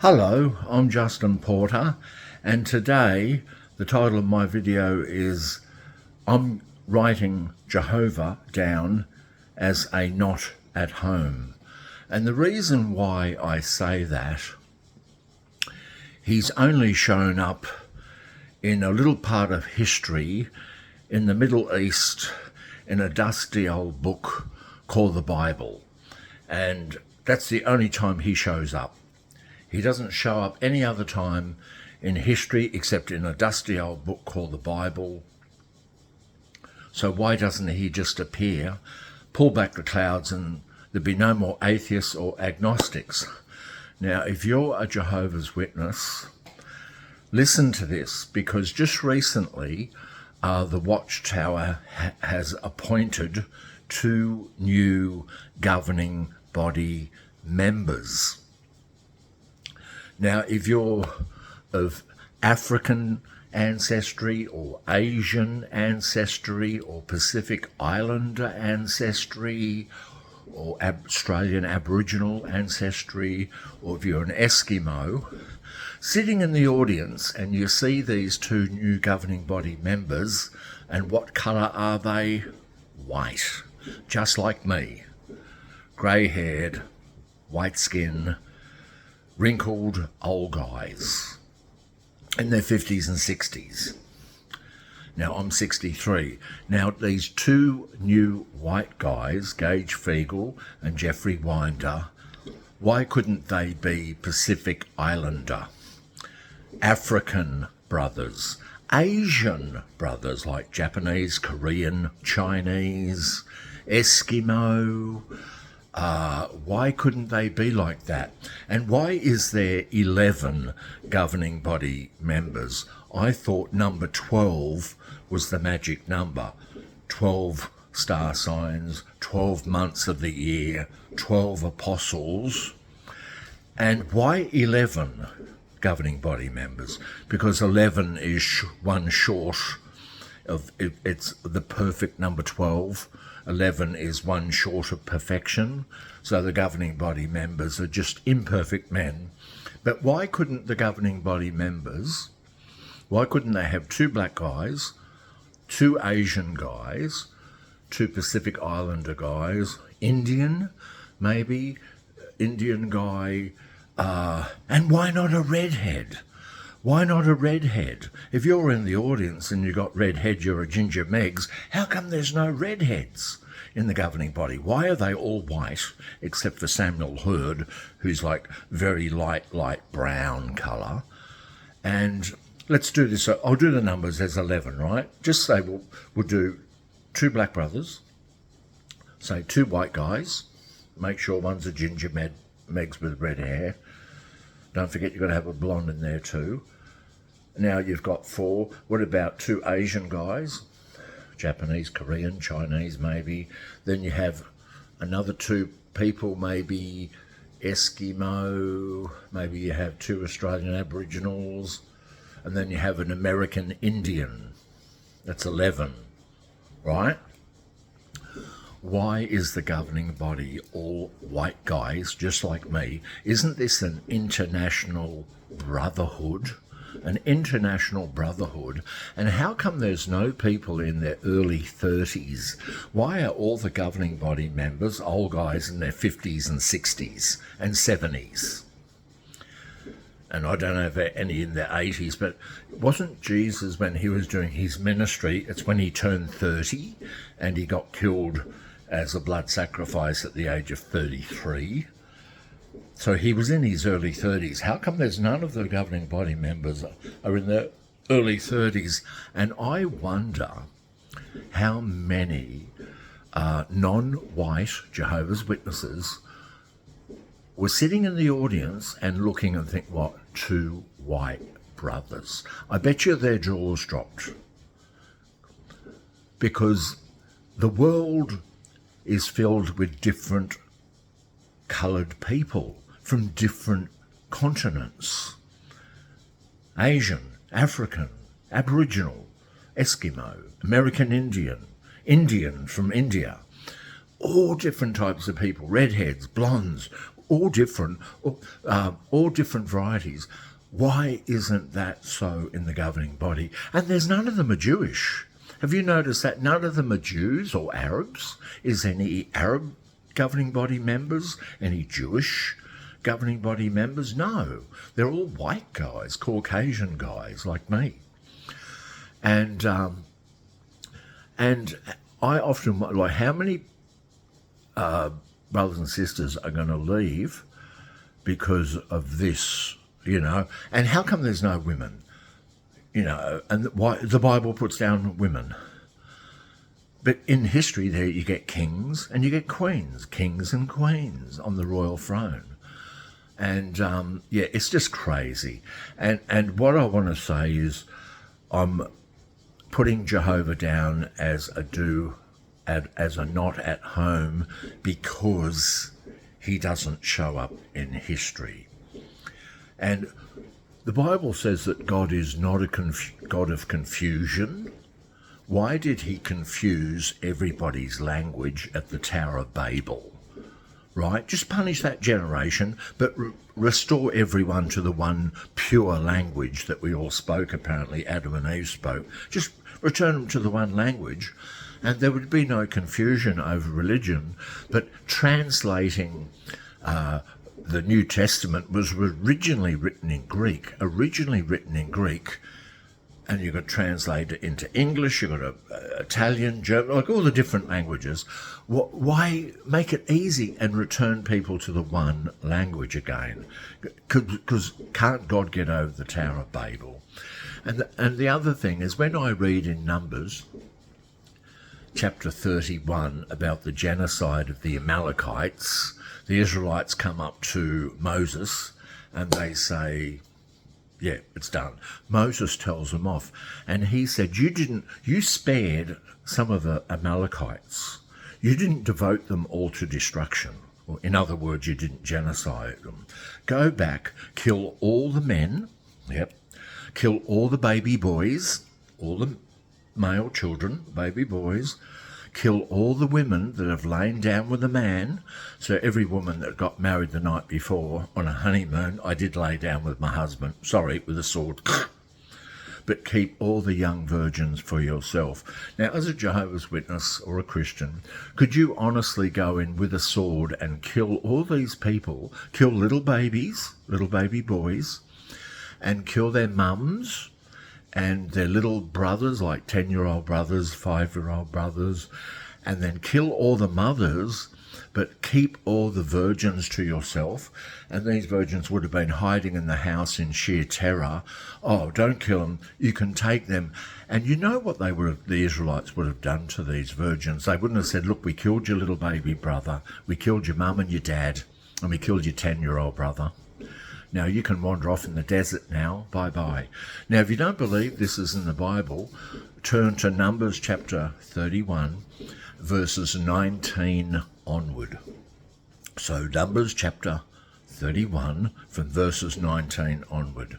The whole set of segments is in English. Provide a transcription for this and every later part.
Hello, I'm Justin Porter, and today the title of my video is I'm writing Jehovah down as a not at home. And the reason why I say that, he's only shown up in a little part of history in the Middle East in a dusty old book called the Bible. And that's the only time he shows up. He doesn't show up any other time in history except in a dusty old book called the Bible. So why doesn't he just appear, pull back the clouds, and there'd be no more atheists or agnostics? Now, if you're a Jehovah's Witness, listen to this, because just recently the Watchtower has appointed 2 new governing body members. Now, if you're of African ancestry or Asian ancestry or Pacific Islander ancestry or Australian Aboriginal ancestry, or if you're an Eskimo, sitting in the audience and you see these 2 new governing body members, and what colour are they? White, just like me. Grey-haired, white skin, wrinkled old guys in their 50s and 60s. Now, I'm 63. Now, these 2 new white guys, Gage Fiegel and Jeffrey Winder, why couldn't they be Pacific Islander, African brothers, Asian brothers like Japanese, Korean, Chinese, Eskimo? Why couldn't they be like that? And why is there 11 governing body members? I thought number 12 was the magic number. 12 star signs, 12 months of the year, 12 apostles. And why 11 governing body members? Because 11 is one short of, it's the perfect number 12. 11 is one short of perfection, so the governing body members are just imperfect men. But why couldn't the governing body members, why couldn't they have 2 black guys, 2 Asian guys, 2 Pacific Islander guys, Indian, maybe, Indian guy, and why not a redhead? Why not a redhead? If you're in the audience and you've got redhead, you're a ginger Megs, how come there's no redheads in the governing body? Why are they all white, except for Samuel Hurd, who's like very light brown colour? And let's do this. I'll do the numbers as 11, right? Just say we'll do 2 black brothers, say 2 white guys, make sure one's a ginger Megs with red hair. Don't forget you've got to have a blonde in there too. Now you've got 4. What about 2 Asian guys? Japanese, Korean, Chinese maybe. Then you have another 2 people, maybe Eskimo. Maybe you have 2 Australian Aboriginals. And then you have an American Indian. That's 11, right? Why is the governing body all white guys, just like me? Isn't this an international brotherhood? An international brotherhood? And how come there's no people in their early 30s? Why are all the governing body members old guys in their 50s and 60s and 70s? And I don't know if any in their 80s, but wasn't Jesus, when he was doing his ministry, it's when he turned 30 and he got killed as a blood sacrifice at the age of 33. So he was in his early 30s. How come there's none of the governing body members are in their early 30s? And I wonder how many non-white Jehovah's Witnesses were sitting in the audience and looking and think, what, 2 white brothers? I bet you their jaws dropped, because the world is filled with different coloured people from different continents. Asian, African, Aboriginal, Eskimo, American Indian, Indian from India. All different types of people, redheads, blondes, all different varieties. Why isn't that so in the governing body? And there's none of them are Jewish. Have you noticed that none of them are Jews or Arabs? Is any Arab governing body members? Any Jewish governing body members? No. They're all white guys, Caucasian guys like me. And I often wonder, like, how many brothers and sisters are going to leave because of this, you know? And how come there's no women? You know, and why the Bible puts down women. But in history there you get kings and you get queens, kings and queens on the royal throne. And yeah, it's just crazy. And what I want to say is I'm putting Jehovah down as a not at home because he doesn't show up in history. And the Bible says that God is not a God of confusion. Why did he confuse everybody's language at the Tower of Babel? Right? Just punish that generation, but restore everyone to the one pure language that we all spoke, apparently Adam and Eve spoke. Just return them to the one language, and there would be no confusion over religion. But translating the New Testament was originally written in Greek, and you got translated into English, you got Italian, German, like all the different languages. Why make it easy and return people to the one language again? Because can't God get over the Tower of Babel? And the other thing is, when I read in Numbers chapter 31 about the genocide of the Amalekites, the Israelites come up to Moses and they say, yeah, it's done. Moses tells them off. And he said, you spared some of the Amalekites. You didn't devote them all to destruction. Or in other words, you didn't genocide them. Go back, kill all the men, kill all the baby boys, all the male children, baby boys, kill all the women that have lain down with a man. So every woman that got married the night before on a honeymoon, I did lay down with my husband, with a sword. But keep all the young virgins for yourself. Now, as a Jehovah's Witness or a Christian, could you honestly go in with a sword and kill all these people, kill little babies, little baby boys, and kill their mums, and their little brothers, like 10-year-old brothers, 5-year-old brothers, and then kill all the mothers, but keep all the virgins to yourself? And these virgins would have been hiding in the house in sheer terror. Oh, don't kill them. You can take them. And you know what the Israelites would have done to these virgins? They wouldn't have said, look, we killed your little baby brother, we killed your mum and your dad, and we killed your 10-year-old brother. Now, you can wander off in the desert now. Bye-bye. Now, if you don't believe this is in the Bible, turn to Numbers chapter 31, verses 19 onward. So, Numbers chapter 31, from verses 19 onward.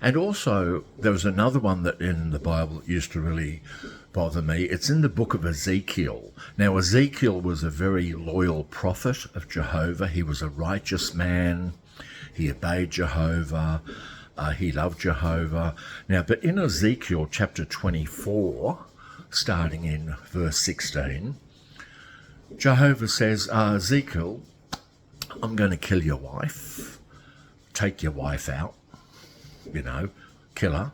And also, there was another one that in the Bible that used to really bother me. It's in the book of Ezekiel. Now, Ezekiel was a very loyal prophet of Jehovah. He was a righteous man. He obeyed Jehovah, he loved Jehovah. Now, but in Ezekiel chapter 24, starting in verse 16, Jehovah says, Ezekiel, I'm going to kill your wife, take your wife out, kill her.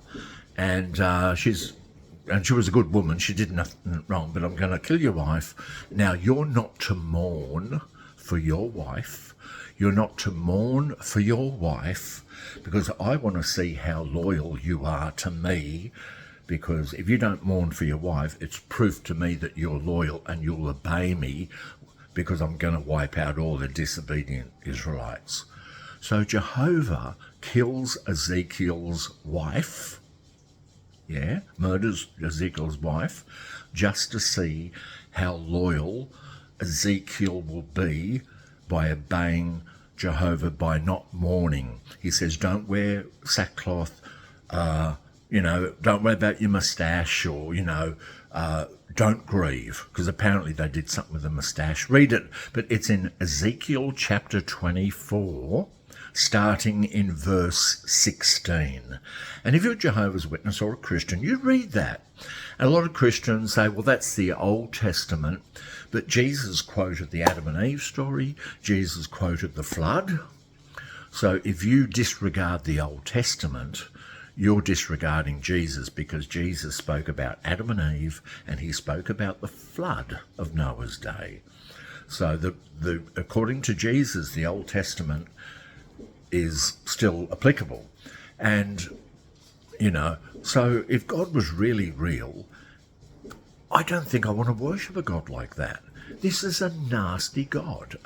And she was a good woman, she did nothing wrong, but I'm going to kill your wife. Now, you're not to mourn for your wife. You're not to mourn for your wife, because I want to see how loyal you are to me, because if you don't mourn for your wife, it's proof to me that you're loyal and you'll obey me, because I'm going to wipe out all the disobedient Israelites. So Jehovah kills Ezekiel's wife, murders Ezekiel's wife, just to see how loyal Ezekiel will be by obeying Jehovah, by not mourning. He says, don't wear sackcloth, don't worry about your moustache, or, don't grieve, because apparently they did something with the moustache. Read it, but it's in Ezekiel chapter 24, starting in verse 16. And if you're a Jehovah's Witness or a Christian, you read that. And a lot of Christians say, well, that's the Old Testament, but Jesus quoted the Adam and Eve story, Jesus quoted the flood. So if you disregard the Old Testament, you're disregarding Jesus, because Jesus spoke about Adam and Eve and he spoke about the flood of Noah's day. So according to Jesus, the Old Testament is still applicable. And, so if God was really real, I don't think I want to worship a God like that. This is a nasty God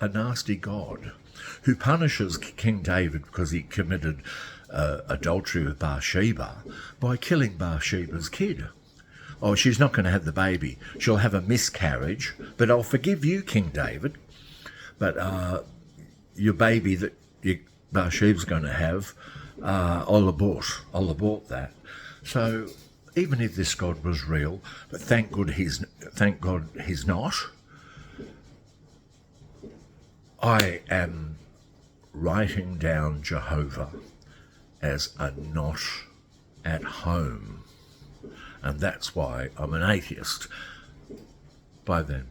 who punishes King David because he committed adultery with Bathsheba by killing Bathsheba's kid. Oh, she's not going to have the baby. She'll have a miscarriage, but I'll forgive you, King David. But your baby that Bathsheba's going to have, I'll abort that. So even if this God was real, but thank God he's not, I am writing down Jehovah as a not at home. And that's why I'm an atheist. Bye then.